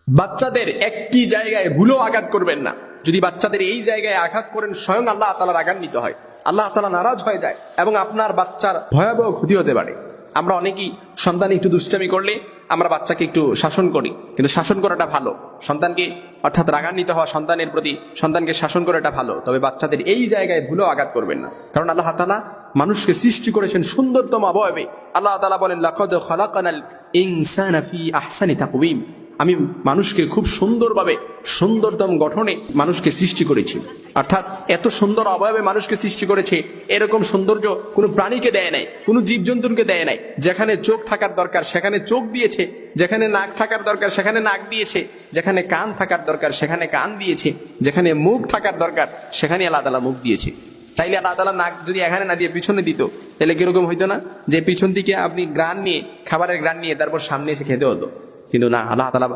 বাচ্চাদের একটি জায়গায় ভুলেও আঘাত করবেন না। যদি বাচ্চাদের এই জায়গায় আঘাত করেন, স্বয়ং আল্লাহ তাআলা রাগান্বিত হয়, আল্লাহ তাআলা নারাজ হয়ে যায় এবং আপনার বাচ্চার ভয়াবহ ক্ষতি হতে পারে। আমরা অনেকেই সন্তান একটু দুষ্টামি করলে আমরা বাচ্চাকে একটু শাসন করি, কিন্তু শাসন করাটা ভালো। সন্তানকে অর্থাৎ রাগান্বিত হওয়া সন্তানের প্রতি, সন্তানকে শাসন করাটা ভালো, তবে বাচ্চাদের এই জায়গায় ভুলেও আঘাত করবেন না। কারণ আল্লাহ তাআলা মানুষকে সৃষ্টি করেছেন সুন্দরতম অবয়বে। আল্লাহ তাআলা বলেন, লাকাদ খালাকানাল ইনসানা ফি আহসানি তাকওয়িম, আমি মানুষকে খুব সুন্দরভাবে সুন্দরতম গঠনে মানুষকে সৃষ্টি করেছি। অর্থাৎ এত সুন্দর অবয়বে মানুষকে সৃষ্টি করেছে, এরকম সৌন্দর্য কোনো প্রাণীকে দেয় নাই, কোনো জীবজন্তুকে দেয় নাই। যেখানে চোখ থাকার দরকার সেখানে চোখ দিয়েছে, যেখানে নাক থাকার দরকার সেখানে নাক দিয়েছে, যেখানে কান থাকার দরকার সেখানে কান দিয়েছে, যেখানে মুখ থাকার দরকার সেখানে আল্লাহ তাআলা মুখ দিয়েছে। চাইলে আল্লাহ তাআলা নাক যদি এখানে না দিয়ে পিছনে দিত, তাহলে কিরকম হইতো না, যে পিছন থেকে আপনি গ্রান নিয়ে, খাবারের গ্রান নিয়ে তারপর সামনে এসে খেতে হতো। কিন্তু না, আল্লাহ তাআলা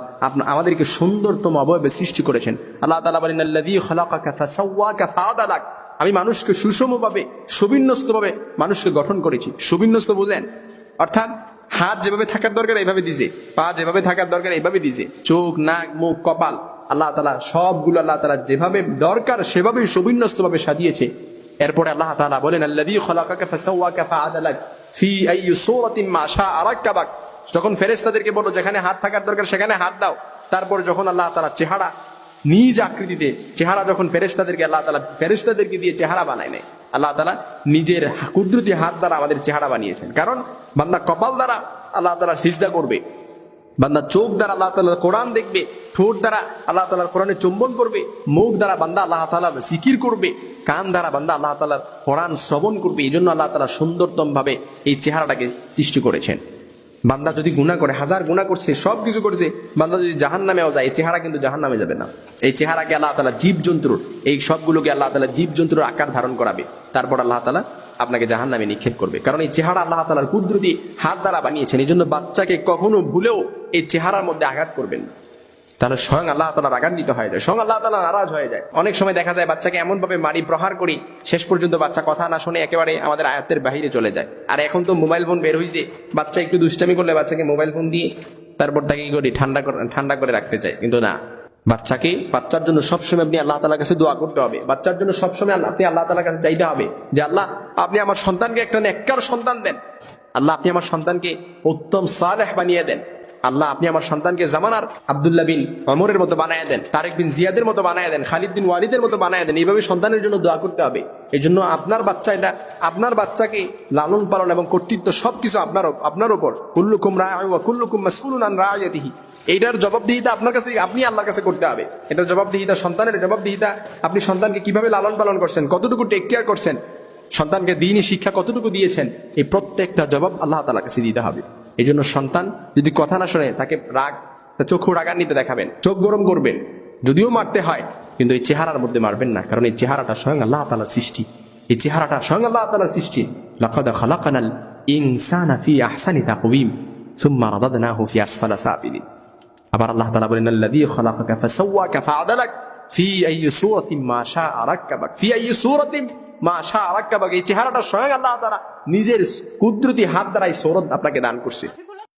আমাদেরকে সুন্দরতম অবয়বে সৃষ্টি করেছেন। আল্লাহ তাআলা বলেন, আল্লাযী খালাকাকা ফাসাওয়াকা ফাআদালাক, আমি মানুষকে সুষমভাবে সুবিন্যস্তভাবে মানুষকে গঠন করেছি। সুবিন্যস্ত বুঝেন, অর্থাৎ হাত যেভাবে থাকার দরকার এইভাবে দিয়েছে, পা যেভাবে থাকার দরকার এইভাবে দিয়েছে, চোখ, নাক, মুখ, কপাল, আল্লাহ তাআলা সবগুলো আল্লাহ তাআলা যেভাবে দরকার সেভাবেই সুবিন্যস্তভাবে সাজিয়েছে। এরপরে আল্লাহ তাআলা বলেন, আল্লাযী খালাকাকা ফাসাওয়াকা ফাআদালাক ফি আইয়ি সূরাতিন মা শাআ রাক্কাবাক, যখন ফেরেশতাদেরকে বলল যেখানে হাত থাকার দরকার সেখানে হাত দাও, তারপর যখন আল্লাহ তাআলা চেহারা নিজ আকৃতিতে চেহারা, যখন ফেরেশতাদেরকে আল্লাহ তাআলা ফেরেশতাদেরকে দিয়ে চেহারা বানায় নেয়, আল্লাহ তাআলা নিজের কুদরতি হাত দ্বারা আমাদের চেহারা বানিয়েছেন। কারণ বান্দা কপাল দ্বারা আল্লাহ তাআলা সিজদা করবে, বান্দা চোখ দ্বারা আল্লাহ তাআলার কোরআন দেখবে, ঠোঁট দ্বারা আল্লাহ তাআলার কোরআনে চুম্বন করবে, মুখ দ্বারা বান্দা আল্লাহ তাআলার জিকির করবে, কান দ্বারা বান্দা আল্লাহ তাআলার কোরআন শ্রবণ করবে। এই জন্য আল্লাহ তাআলা সুন্দরতম ভাবে এই চেহারাটাকে সৃষ্টি করেছেন। বান্দা যদি গুনাহ করে, হাজার গুনাহ করছে, সব কিছু করছে, বান্দা যদি জাহান্নামেও যায়, এই চেহারা কিন্তু জাহান্নামে যাবে না। এই চেহারাকে আল্লাহ তাআলা জীবজন্তুর, এই সবগুলোকে আল্লাহ তাআলা জীবজন্তুর আকার ধারণ করাবে, তারপর আল্লাহ তাআলা আপনাকে জাহান্নামে নিক্ষেপ করবে। কারণ এই চেহারা আল্লাহ তাআলার কুদরতি হাত দ্বারা বানিয়েছেন। এই জন্য বাচ্চাকে কখনো ভুলেও এই চেহারার মধ্যে আঘাত করবেন না, তাহলে স্বয়ং আল্লাহ তাআলা রাগান্বিত হয়ে যায়, স্বয়ং আল্লাহ তাআলা নারাজ হয়ে যায়। অনেক সময় দেখা যায় বাচ্চাকে এমন ভাবে মারি প্রহার করি, শেষ পর্যন্ত বাচ্চা কথা না শুনে একেবারে আমাদের আয়ত্তের বাহিরে চলে যায়। আর এখন তো মোবাইল ফোন বের হয়েছে, বাচ্চা একটু দুষ্টামি করলে বাচ্চাকে মোবাইল ফোন দিয়ে তারপর তাকে কি করি, ঠান্ডা করে রাখতে চাই। কিন্তু না, বাচ্চার জন্য সবসময় আপনি আল্লাহ তাআলার কাছে দোয়া করতে হবে। বাচ্চার জন্য সবসময় আপনি আল্লাহ তাআলার কাছে চাইতে হবে যে, আল্লাহ আপনি আমার সন্তানকে একটা নেককার সন্তান দেন, আল্লাহ আপনি আমার সন্তানকে উত্তম সালেহ বানিয়ে দেন, আল্লাহ আপনি আমার সন্তানকে জামানার আব্দুল্লাহ বিন ওমরের মতো বানায় দেন, তারেক বিন জিয়াদের মতো বানায় দেন, খালিদ বিন ওয়ালিদের মতো বানায় দেন। এইভাবে সন্তানের জন্য দোয়া করতে হবে। এই জন্য আপনার বাচ্চাকে লালন পালন এবং কর্তৃত্ব সবকিছু আপনার উপর। কুল্লুকুম রাঈ ওয়া কুল্লুকুম মাসউলুন আন রাঈয়াতিহি, এইটার জবাবদিহিতা আপনার কাছে, আপনি আল্লাহর কাছে করতে হবে। এটার জবাবদিহিতা, সন্তানের জবাবদিহিতা, আপনি সন্তানকে কিভাবে লালন পালন করছেন, কতটুকু টেক কেয়ার করছেন, সন্তানকে দ্বীনি শিক্ষা কতটুকু দিয়েছেন, এই প্রত্যেকটা জবাব আল্লাহ তাআলার কাছে দিতে হবে। এই জন্য সন্তান যদি কথা না শোনে, তাকে চোখে রাগান্বিত দেখাবেন, চোখ গরম করবেন, যদিও মারতে হয়, কিন্তু এই চেহারার মধ্যে মারবেন না। কারণ এই চেহারাটা স্বয়ং আল্লাহ তাআলার সৃষ্টি, এই চেহারাটা স্বয়ং আল্লাহ তাআলার সৃষ্টি। লাকাদ খালাকানাল ইনসানা ফি আহসানি তাকওয়িম সুম্মা রাদাদনাহু ফি আসফালা সাফিলিন। আবার আল্লাহ তাআলা বলেন, আল্লাযী খালাকাকা ফাসাওয়াকা ফাআদালাক ফি আইয়ি সূরাতিন মা শাআ রাক্কাবাক ফি আইয়ি সূরাতিন মা শাআ রাক্কাবাক। এই চেহারাটা স্বয়ং আল্লাহ তাআলা নিজের কুদরতি হাত দ্বারা এই সূরত আপনাকে দান করছে।